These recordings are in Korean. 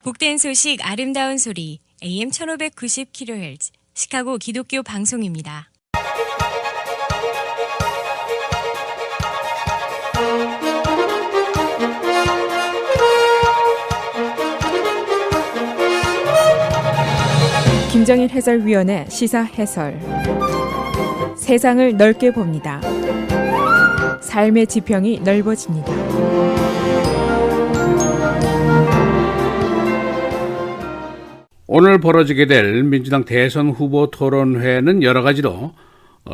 복된 소식 아름다운 소리 AM 1590kHz 시카고 기독교 방송입니다. 김정일 해설위원의 시사 해설. 세상을 넓게 봅니다. 삶의 지평이 넓어집니다. 오늘 벌어지게 될 민주당 대선 후보 토론회는 여러 가지로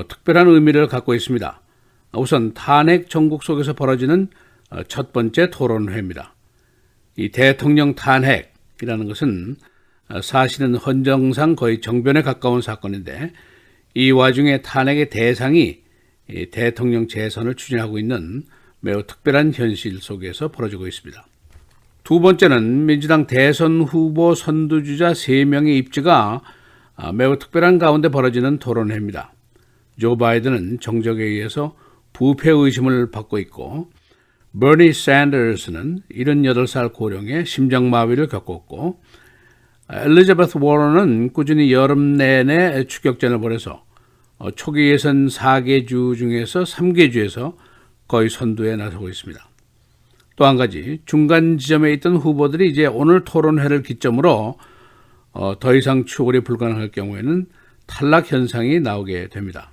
특별한 의미를 갖고 있습니다. 우선 탄핵 정국 속에서 벌어지는 첫 번째 토론회입니다. 이 대통령 탄핵이라는 것은 사실은 헌정상 거의 정변에 가까운 사건인데, 이 와중에 탄핵의 대상이 대통령 재선을 추진하고 있는 매우 특별한 현실 속에서 벌어지고 있습니다. 두 번째는 민주당 대선 후보 선두주자 3명의 입지가 매우 특별한 가운데 벌어지는 토론회입니다. 조 바이든은 정적에 의해서 부패 의심을 받고 있고, 버니 샌더스는 78살 고령의 심장마비를 겪었고, 엘리자베스 워런은 꾸준히 여름 내내 추격전을 벌여서 초기 예선 4개 주 중에서 3개 주에서 거의 선두에 나서고 있습니다. 또 한 가지, 중간 지점에 있던 후보들이 이제 오늘 토론회를 기점으로 더 이상 추월이 불가능할 경우에는 탈락 현상이 나오게 됩니다.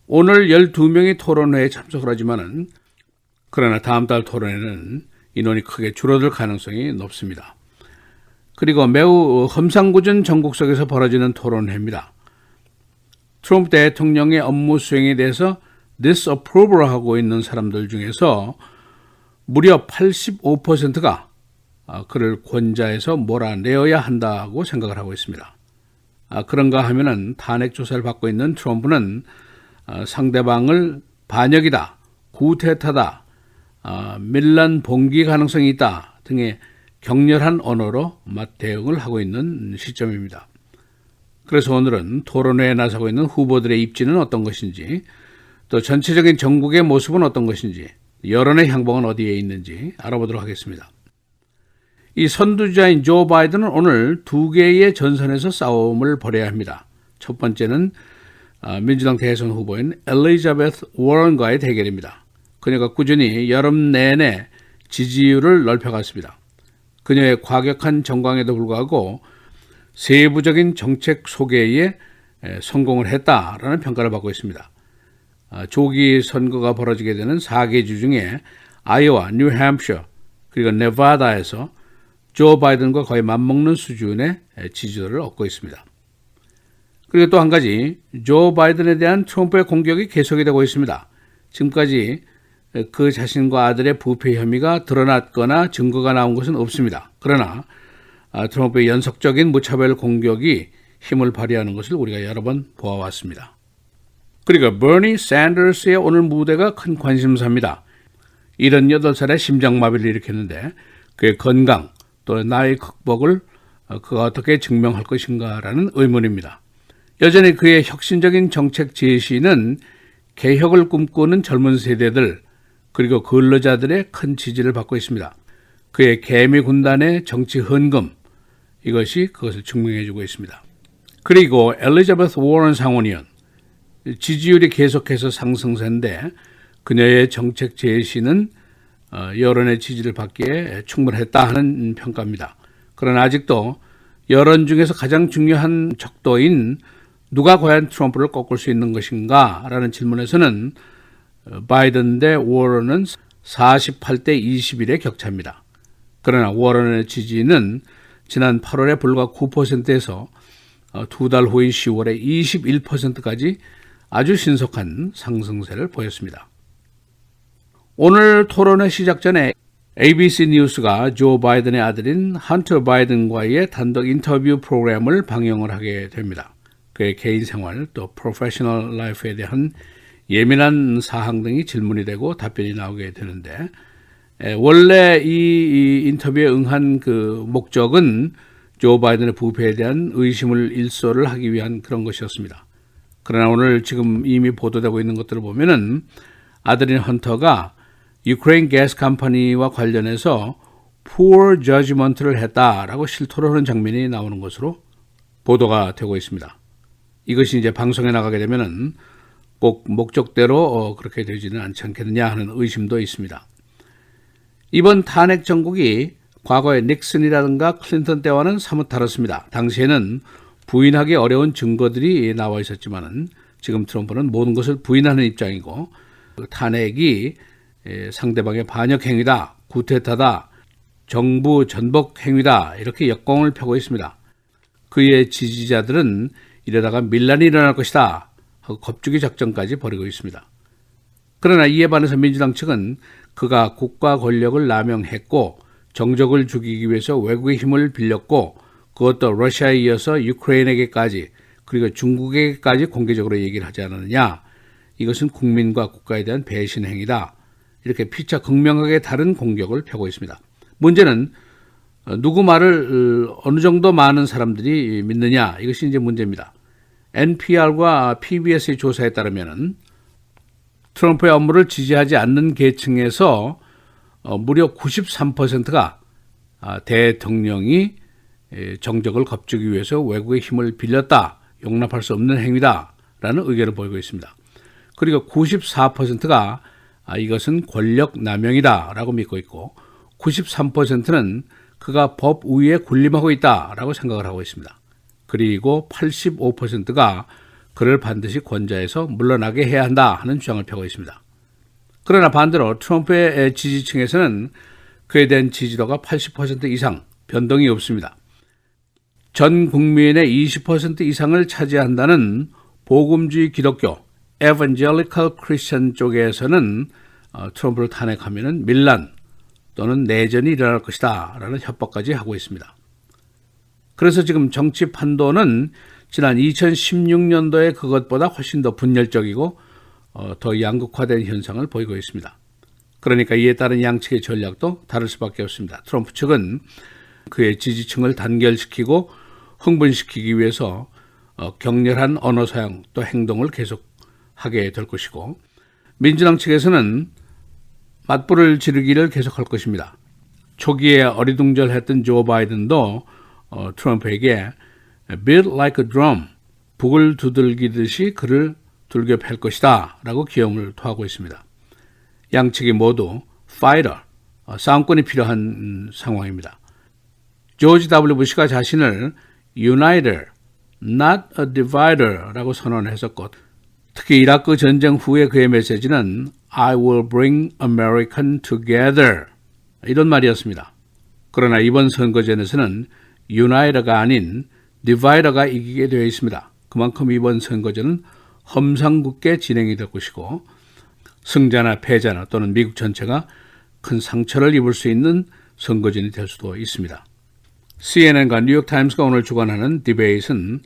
오늘 12명이 토론회에 참석을 하지만은, 그러나 다음 달 토론회는 인원이 크게 줄어들 가능성이 높습니다. 그리고 매우 험상궂은 전국 속에서 벌어지는 토론회입니다. 트럼프 대통령의 업무 수행에 대해서 disapproval 하고 있는 사람들 중에서 무려 85%가 그를 권좌에서 몰아내어야 한다고 생각을 하고 있습니다. 그런가 하면은 탄핵 조사를 받고 있는 트럼프는 상대방을 반역이다, 구태타다, 밀란 봉기 가능성이 있다 등의 격렬한 언어로 맞대응을 하고 있는 시점입니다. 그래서 오늘은 토론회에 나서고 있는 후보들의 입지는 어떤 것인지, 또 전체적인 전국의 모습은 어떤 것인지, 여론의 향방은 어디에 있는지 알아보도록 하겠습니다. 이 선두주자인 조 바이든은 오늘 2개의 전선에서 싸움을 벌여야 합니다. 첫 번째는 민주당 대선 후보인 엘리자베스 워런과의 대결입니다. 그녀가 꾸준히 여름 내내 지지율을 넓혀갔습니다. 그녀의 과격한 정광에도 불구하고 세부적인 정책 소개에 성공을 했다라는 평가를 받고 있습니다. 조기 선거가 벌어지게 되는 4개 주 중에 아이오와, 뉴햄프셔, 그리고 네바다에서 조 바이든과 거의 맞먹는 수준의 지지도를 얻고 있습니다. 그리고 또 한 가지, 조 바이든에 대한 트럼프의 공격이 계속이 되고 있습니다. 지금까지 그 자신과 아들의 부패 혐의가 드러났거나 증거가 나온 것은 없습니다. 그러나 트럼프의 연속적인 무차별 공격이 힘을 발휘하는 것을 우리가 여러 번 보아왔습니다. 그리고 버니 샌더스의 오늘 무대가 큰 관심사입니다. 78살에 심장마비를 일으켰는데 그의 건강 또 나이 극복을 그가 어떻게 증명할 것인가라는 의문입니다. 여전히 그의 혁신적인 정책 제시는 개혁을 꿈꾸는 젊은 세대들 그리고 근로자들의 큰 지지를 받고 있습니다. 그의 개미 군단의 정치 헌금, 이것이 그것을 증명해주고 있습니다. 그리고 엘리자베스 워런 상원의원, 지지율이 계속해서 상승세인데 그녀의 정책 제시는 여론의 지지를 받기에 충분했다 하는 평가입니다. 그러나 아직도 여론 중에서 가장 중요한 척도인 누가 과연 트럼프를 꺾을 수 있는 것인가 라는 질문에서는 바이든 대 워런은 48대 21의 격차입니다. 그러나 워런의 지지는 지난 8월에 불과 9%에서 2달 후인 10월에 21%까지 아주 신속한 상승세를 보였습니다. 오늘 토론회 시작 전에 ABC 뉴스가 조 바이든의 아들인 헌터 바이든과의 단독 인터뷰 프로그램을 방영을 하게 됩니다. 그의 개인 생활 또 프로페셔널 라이프에 대한 예민한 사항 등이 질문이 되고 답변이 나오게 되는데, 원래 이 인터뷰에 응한 그 목적은 조 바이든의 부패에 대한 의심을 일소를 하기 위한 그런 것이었습니다. 그러나 오늘 지금 이미 보도되고 있는 것들을 보면은 아들인 헌터가 유크레인 가스 컴퍼니와 관련해서 poor judgment를 했다라고 실토를 하는 장면이 나오는 것으로 보도가 되고 있습니다. 이것이 이제 방송에 나가게 되면은 꼭 목적대로 그렇게 되지는 않지 않겠느냐 하는 의심도 있습니다. 이번 탄핵 정국이 과거의 닉슨이라든가 클린턴 때와는 사뭇 다릅니다. 당시에는 부인하기 어려운 증거들이 나와 있었지만은 지금 트럼프는 모든 것을 부인하는 입장이고 탄핵이 상대방의 반역 행위다, 구태타다, 정부 전복 행위다 이렇게 역공을 펴고 있습니다. 그의 지지자들은 이러다가 밀란이 일어날 것이다 하고 겁주기 작전까지 벌이고 있습니다. 그러나 이에 반해서 민주당 측은 그가 국가 권력을 남용했고 정적을 죽이기 위해서 외국의 힘을 빌렸고 그것도 러시아에 이어서 유크레인에게까지 그리고 중국에게까지 공개적으로 얘기를 하지 않았느냐. 이것은 국민과 국가에 대한 배신 행위다. 이렇게 피차 극명하게 다른 공격을 펴고 있습니다. 문제는 누구 말을 어느 정도 많은 사람들이 믿느냐. 이것이 이제 문제입니다. NPR과 PBS의 조사에 따르면 트럼프의 업무를 지지하지 않는 계층에서 무려 93%가 대통령이 정적을 겁주기 위해서 외국의 힘을 빌렸다, 용납할 수 없는 행위다라는 의견을 보이고 있습니다. 그리고 94%가 이것은 권력 남용이다라고 믿고 있고 93%는 그가 법 위에 군림하고 있다라고 생각을 하고 있습니다. 그리고 85%가 그를 반드시 권좌에서 물러나게 해야 한다 하는 주장을 펴고 있습니다. 그러나 반대로 트럼프의 지지층에서는 그에 대한 지지도가 80% 이상 변동이 없습니다. 전 국민의 20% 이상을 차지한다는 복음주의 기독교 Evangelical Christian 쪽에서는 트럼프를 탄핵하면 밀란 또는 내전이 일어날 것이다 라는 협박까지 하고 있습니다. 그래서 지금 정치 판도는 지난 2016년도에 그것보다 훨씬 더 분열적이고 더 양극화된 현상을 보이고 있습니다. 그러니까 이에 따른 양측의 전략도 다를 수밖에 없습니다. 트럼프 측은 그의 지지층을 단결시키고 흥분시키기 위해서 격렬한 언어 사용 또 행동을 계속하게 될 것이고 민주당 측에서는 맞불을 지르기를 계속할 것입니다. 초기에 어리둥절했던 조 바이든도 트럼프에게 beat like a drum, 북을 두들기듯이 그를 두들겨 팰 것이다 라고 기염을 토하고 있습니다. 양측이 모두 fighter, 싸움꾼이 필요한 상황입니다. 조지 W. 부시가 자신을 uniter, not a divider 라고 선언했었고 특히 이라크 전쟁 후에 그의 메시지는 I will bring American together 이런 말이었습니다. 그러나 이번 선거전에서는 uniter가 아닌 divider가 이기게 되어 있습니다. 그만큼 이번 선거전은 험상궂게 진행이 될 것이고 승자나 패자나 또는 미국 전체가 큰 상처를 입을 수 있는 선거전이 될 수도 있습니다. CNN과 뉴욕타임스가 오늘 주관하는 디베이트는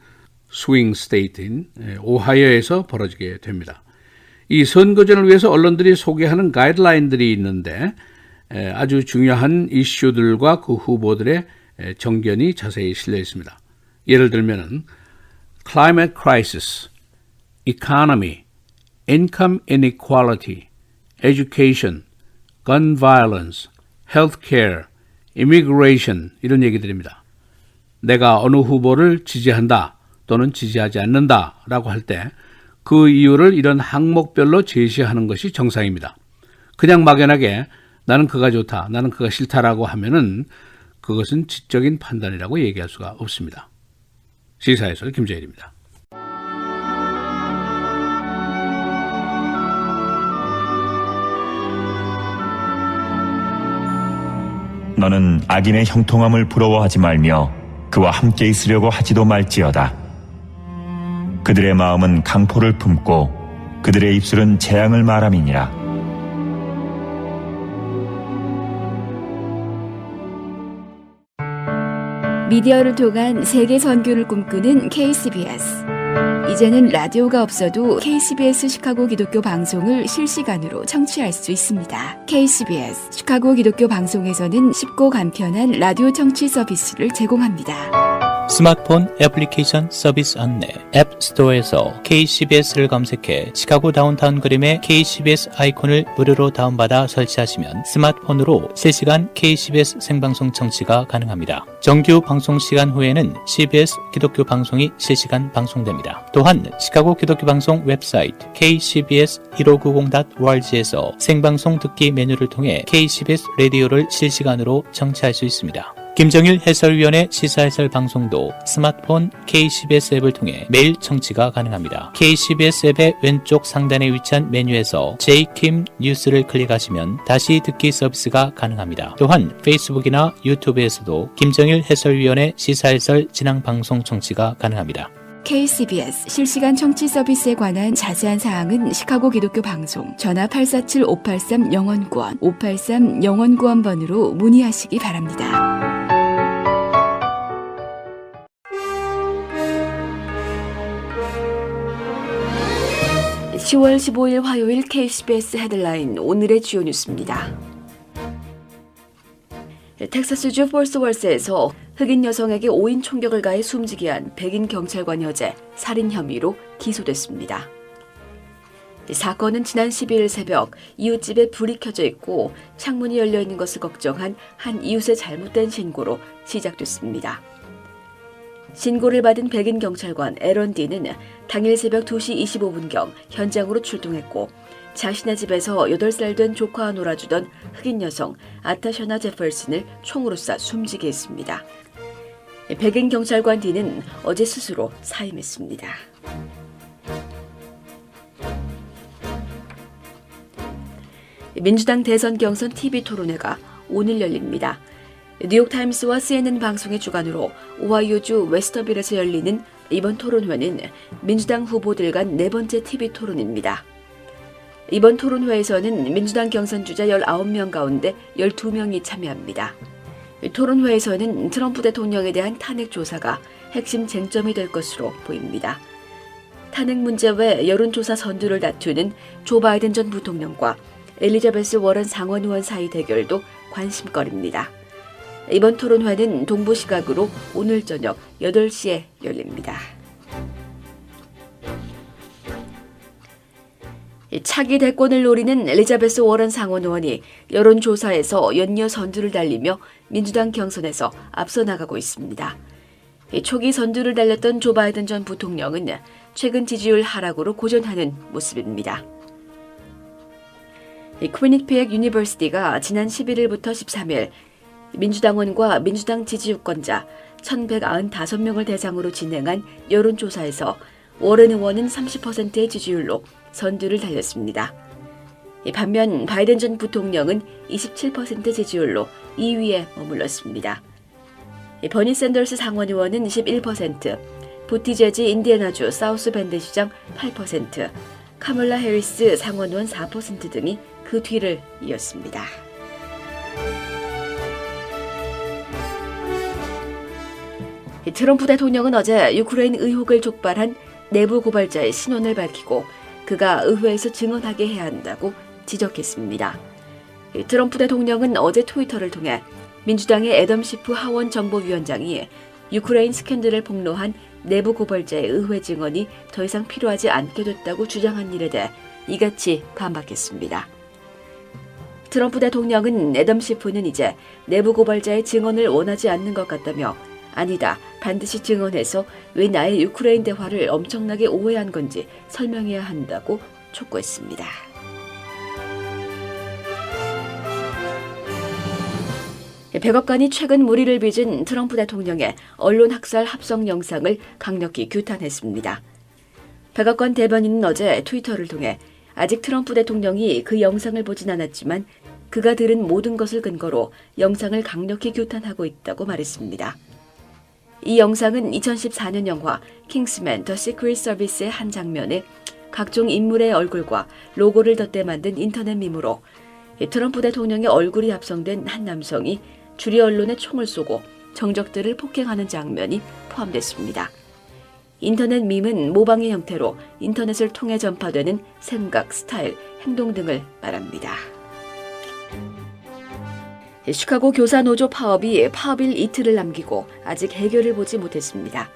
스윙 스테이트인 오하이오에서 벌어지게 됩니다. 이 선거전을 위해서 언론들이 소개하는 가이드라인들이 있는데 아주 중요한 이슈들과 그 후보들의 정견이 자세히 실려 있습니다. 예를 들면 climate crisis, economy, income inequality, education, gun violence, healthcare, immigration 이런 얘기들입니다. 내가 어느 후보를 지지한다 또는 지지하지 않는다 라고 할 때 그 이유를 이런 항목별로 제시하는 것이 정상입니다. 그냥 막연하게 나는 그가 좋다, 나는 그가 싫다라고 하면은 그것은 지적인 판단이라고 얘기할 수가 없습니다. 시사해설 김재일입니다. 너는 악인의 형통함을 부러워하지 말며 그와 함께 있으려고 하지도 말지어다. 그들의 마음은 강포를 품고 그들의 입술은 재앙을 말함이니라. 미디어를 통한 세계 선교를 꿈꾸는 KCBS. 이제는 라디오가 없어도 KCBS 시카고 기독교 방송을 실시간으로 청취할 수 있습니다. KCBS 시카고 기독교 방송에서는 쉽고 간편한 라디오 청취 서비스를 제공합니다. 스마트폰 애플리케이션 서비스 안내 앱스토어에서 KCBS를 검색해 시카고 다운타운 그림의 KCBS 아이콘을 무료로 다운받아 설치하시면 스마트폰으로 실시간 KCBS 생방송 청취가 가능합니다. 정규 방송 시간 후에는 CBS 기독교 방송이 실시간 방송됩니다. 또한 시카고 기독교 방송 웹사이트 kcbs1590.org에서 생방송 듣기 메뉴를 통해 KCBS 라디오를 실시간으로 청취할 수 있습니다. 김정일 해설위원의 시사해설 방송도 스마트폰 KCBS 앱을 통해 매일 청취가 가능합니다. KCBS 앱의 왼쪽 상단에 위치한 메뉴에서 J킴 뉴스를 클릭하시면 다시 듣기 서비스가 가능합니다. 또한 페이스북이나 유튜브에서도 김정일 해설위원의 시사해설 진행 방송 청취가 가능합니다. KCBS 실시간 청취 서비스에 관한 자세한 사항은 시카고 기독교 방송 전화 847-583-영원구원 583-영원구원번으로 문의하시기 바랍니다. 10월 15일 화요일 KCBS 헤드라인 오늘의 주요 뉴스입니다. 텍사스주 폴스월스에서 흑인 여성에게 5인 총격을 가해 숨지게 한 백인 경찰관이 어제 살인 혐의로 기소됐습니다. 사건은 지난 12일 새벽 이웃집에 불이 켜져 있고 창문이 열려 있는 것을 걱정한 한 이웃의 잘못된 신고로 시작됐습니다. 신고를 받은 백인 경찰관 에런 D는 당일 새벽 2시 25분경 현장으로 출동했고 자신의 집에서 8살 된 조카와 놀아주던 흑인 여성 아타샤나 제퍼슨을 총으로 쏴 숨지게 했습니다. 백인 경찰관 D는 어제 스스로 사임했습니다. 민주당 대선 경선 TV 토론회가 오늘 열립니다. 뉴욕타임스와 CNN 방송의 주관으로 오하이오주 웨스터빌에서 열리는 이번 토론회는 민주당 후보들 간 네 번째 TV 토론입니다. 이번 토론회에서는 민주당 경선주자 19명 가운데 12명이 참여합니다. 토론회에서는 트럼프 대통령에 대한 탄핵 조사가 핵심 쟁점이 될 것으로 보입니다. 탄핵 문제 외 여론조사 선두를 다투는 조 바이든 전 부통령과 엘리자베스 워런 상원의원 사이 대결도 관심거리입니다. 이번 토론회는 동부 시각으로 오늘 저녁 8시에 열립니다. 차기 대권을 노리는 엘리자베스 워런 상원의원이 여론조사에서 연이어 선두를 달리며 민주당 경선에서 앞서 나가고 있습니다. 초기 선두를 달렸던 조 바이든 전 부통령은 최근 지지율 하락으로 고전하는 모습입니다. 퀴닉피액 유니버시티가 지난 11일부터 13일 민주당원과 민주당 지지유권자 1,195명을 대상으로 진행한 여론조사에서 워런 의원은 30%의 지지율로 선두를 달렸습니다. 반면 바이든 전 부통령은 27% 지지율로 2위에 머물렀습니다. 버니 샌더스 상원 의원은 11%, 부티제지 인디애나주 사우스 밴드 시장 8%, 카멀라 해리스 상원 의원 4% 등이 그 뒤를 이었습니다. 트럼프 대통령은 어제 유크레인 의혹을 촉발한 내부 고발자의 신원을 밝히고 그가 의회에서 증언하게 해야 한다고 지적했습니다. 트럼프 대통령은 어제 트위터를 통해 민주당의 애덤 시프 하원 정보위원장이 유크레인 스캔들을 폭로한 내부 고발자의 의회 증언이 더 이상 필요하지 않게 됐다고 주장한 일에 대해 이같이 반박했습니다. 트럼프 대통령은 애덤 시프는 이제 내부 고발자의 증언을 원하지 않는 것 같다며 아니다, 반드시 증언해서 왜 나의 유크레인 대화를 엄청나게 오해한 건지 설명해야 한다고 촉구했습니다. 백악관이 최근 물의를 빚은 트럼프 대통령의 언론 학살 합성 영상을 강력히 규탄했습니다. 백악관 대변인은 어제 트위터를 통해 아직 트럼프 대통령이 그 영상을 보진 않았지만 그가 들은 모든 것을 근거로 영상을 강력히 규탄하고 있다고 말했습니다. 이 영상은 2014년 영화 킹스맨 더 시크릿 서비스의 한 장면에 각종 인물의 얼굴과 로고를 덧대 만든 인터넷 밈으로 트럼프 대통령의 얼굴이 합성된 한 남성이 주류 언론에 총을 쏘고 정적들을 폭행하는 장면이 포함됐습니다. 인터넷 밈은 모방의 형태로 인터넷을 통해 전파되는 생각, 스타일, 행동 등을 말합니다. 시카고 교사노조 파업이 파업일 이틀을 남기고 아직 해결을 보지 못했습니다.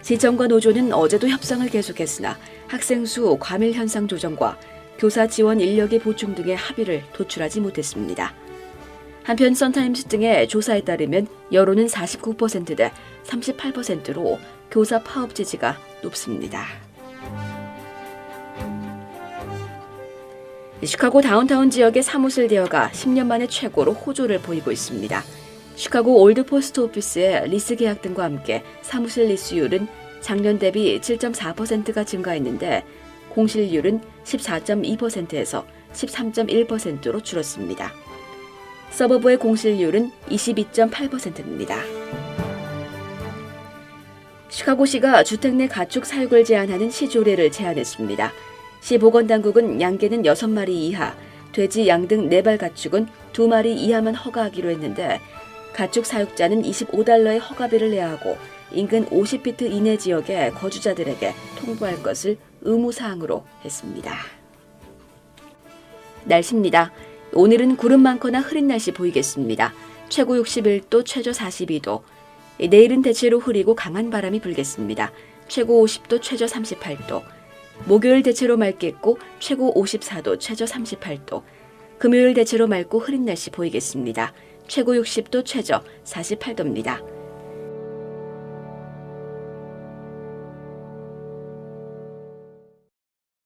시청과 노조는 어제도 협상을 계속했으나 학생 수 과밀 현상 조정과 교사 지원 인력의 보충 등의 합의를 도출하지 못했습니다. 한편 선타임스 등의 조사에 따르면 여론은 49%대 38%로 교사 파업 지지가 높습니다. 시카고 다운타운 지역의 사무실 대여가 10년 만에 최고로 호조를 보이고 있습니다. 시카고 올드 포스트 오피스의 리스 계약 등과 함께 사무실 리스율은 작년 대비 7.4%가 증가했는데 공실률은 14.2%에서 13.1%로 줄었습니다. 서버브의 공실률은 22.8%입니다. 시카고시가 주택 내 가축 사육을 제한하는 시조례를 제안했습니다. 시 보건당국은 양개는 6마리 이하, 돼지, 양 등 4발 가축은 2마리 이하만 허가하기로 했는데 가축 사육자는 $25의 허가비를 내야 하고 인근 50피트 이내 지역의 거주자들에게 통보할 것을 의무사항으로 했습니다. 날씨입니다. 오늘은 구름 많거나 흐린 날씨 보이겠습니다. 최고 61도, 최저 42도. 내일은 대체로 흐리고 강한 바람이 불겠습니다. 최고 50도, 최저 38도. 목요일 대체로 맑겠고 최고 54도, 최저 38도. 금요일 대체로 맑고 흐린 날씨 보이겠습니다. 최고 60도, 최저 48도입니다.